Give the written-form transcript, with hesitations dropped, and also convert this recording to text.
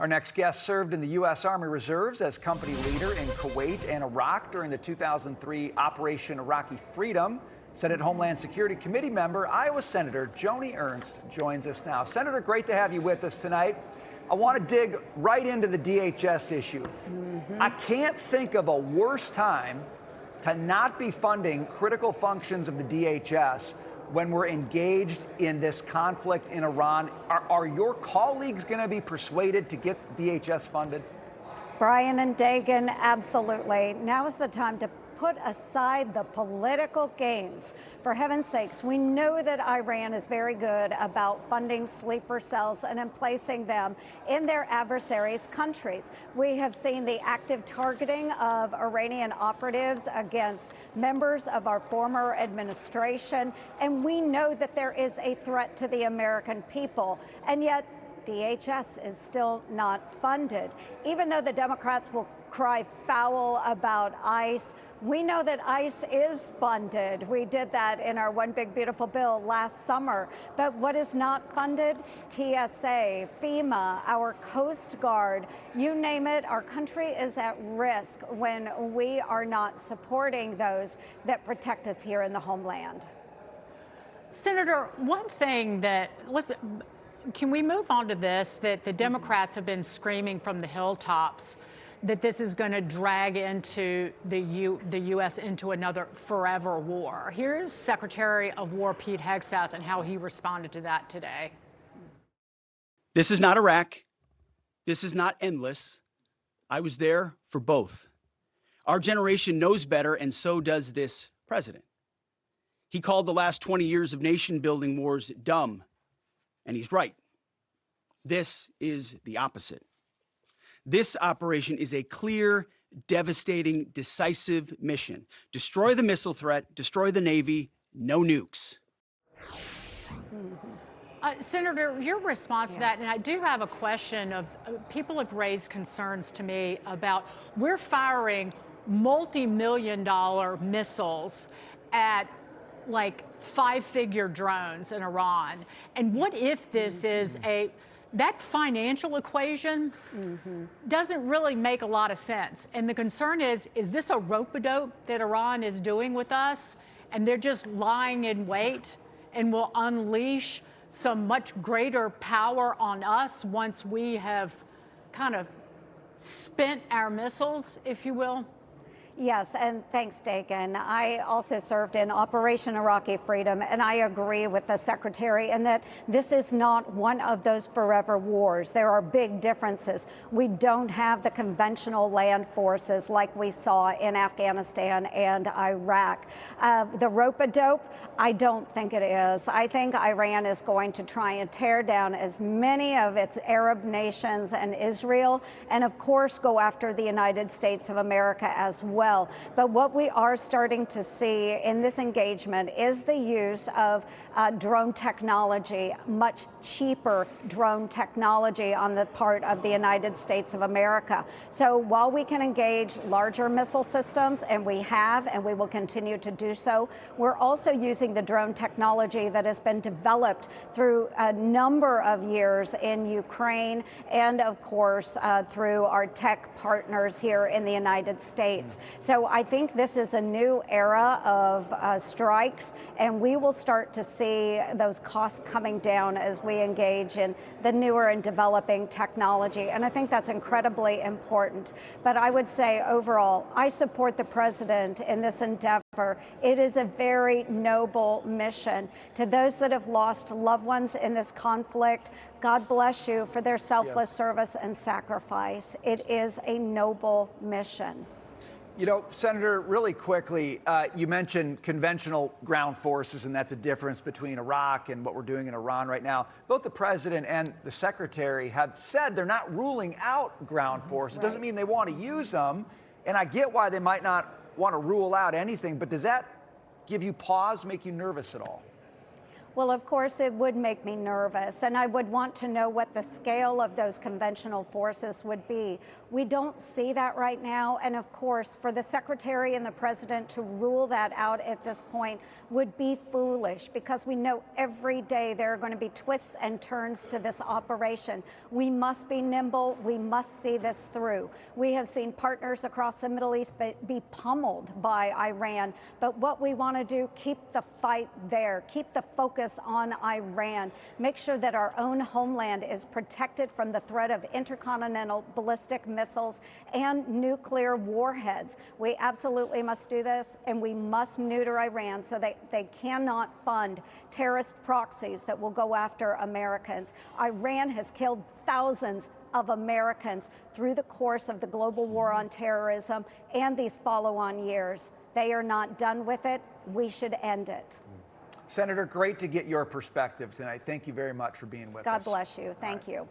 Our next guest served in the U.S. Army Reserves as company leader in Kuwait and Iraq during the 2003 Operation Iraqi Freedom. Senate Homeland Security Committee member, Iowa Senator Joni Ernst joins us now. Senator, great to have you with us tonight. I want to dig right into the DHS issue. I can't think of a worse time to not be funding critical functions of the DHS when we're engaged in this conflict in Iran. Are your colleagues going to be persuaded to get DHS funded? Brian and Dagan, absolutely. Now is the time to put aside the political games. For heaven's sakes, we know that Iran is very good about funding sleeper cells and in placing them in their adversaries' countries. We have seen the active targeting of Iranian operatives against members of our former administration, and we know that there is a threat to the American people, and yet DHS is still not funded. Even though the Democrats will cry foul about ICE, we know that ICE is funded. We did that in our One Big Beautiful Bill last summer. But what is not funded? TSA, FEMA, our Coast Guard, you name it, our country is at risk when we are not supporting those that protect us here in the homeland. Senator, one thing that, can we move on to this, that the Democrats have been screaming from the hilltops that this is going to drag into the U.S. into another forever war. Here's Secretary of War Pete Hegseth and how he responded to that today. This is not Iraq. This is not endless. I was there for both. Our generation knows better, and so does this president. He called the last 20 years of nation-building wars dumb, and he's right. This is the opposite. This operation is a clear, devastating, decisive mission. Destroy the missile threat, destroy the Navy, no nukes. Senator, your response to that, and I do have a question of people have raised concerns to me about we're firing multi-million-dollar missiles at like five-figure drones in Iran. And what if this is that financial equation doesn't really make a lot of sense. And the concern is this a rope-a-dope that Iran is doing with us? And they're just lying in wait and will unleash some much greater power on us once we have kind of spent our missiles, if you will? Yes, and thanks, Dagan. I also served in Operation Iraqi Freedom, and I agree with the Secretary in that this is not one of those forever wars. There are big differences. We don't have the conventional land forces like we saw in Afghanistan and Iraq. The rope-a-dope, I don't think it is. I think Iran is going to try and tear down as many of its Arab nations and Israel, and of course go after the United States of America as well. But what we are starting to see in this engagement is the use of drone technology, much cheaper drone technology on the part of the United States of America. So while we can engage larger missile systems, and we have, and we will continue to do so, we're also using the drone technology that has been developed through a number of years in Ukraine and, of course, through our tech partners here in the United States. So I think this is a new era of strikes, and we will start to see those costs coming down as we engage in the newer and developing technology. And I think that's incredibly important. But I would say overall, I support the president in this endeavor. It is a very noble mission. To those that have lost loved ones in this conflict, God bless you for their selfless service and sacrifice. It is a noble mission. You know, Senator, really quickly, you mentioned conventional ground forces, and that's a difference between Iraq and what we're doing in Iran right now. Both the president and the secretary have said they're not ruling out ground forces. It doesn't mean they want to use them, and I get why they might not want to rule out anything, but does that give you pause, make you nervous at all? Well, of course, it would make me nervous, and I would want to know what the scale of those conventional forces would be. We don't see that right now, and of course, for the Secretary and the President to rule that out at this point would be foolish, because we know every day there are going to be twists and turns to this operation. We must be nimble. We must see this through. We have seen partners across the Middle East be pummeled by Iran, but what we want to do, keep the fight there, keep the focus on Iran, make sure that our own homeland is protected from the threat of intercontinental ballistic missiles and nuclear warheads. We absolutely must do this, and we must neuter Iran so that they cannot fund terrorist proxies that will go after Americans. Iran has killed thousands of Americans through the course of the global war on terrorism and these follow-on years. They are not done with it. We should end it. Senator, great to get your perspective tonight. Thank you very much for being with us. God bless you. Thank you.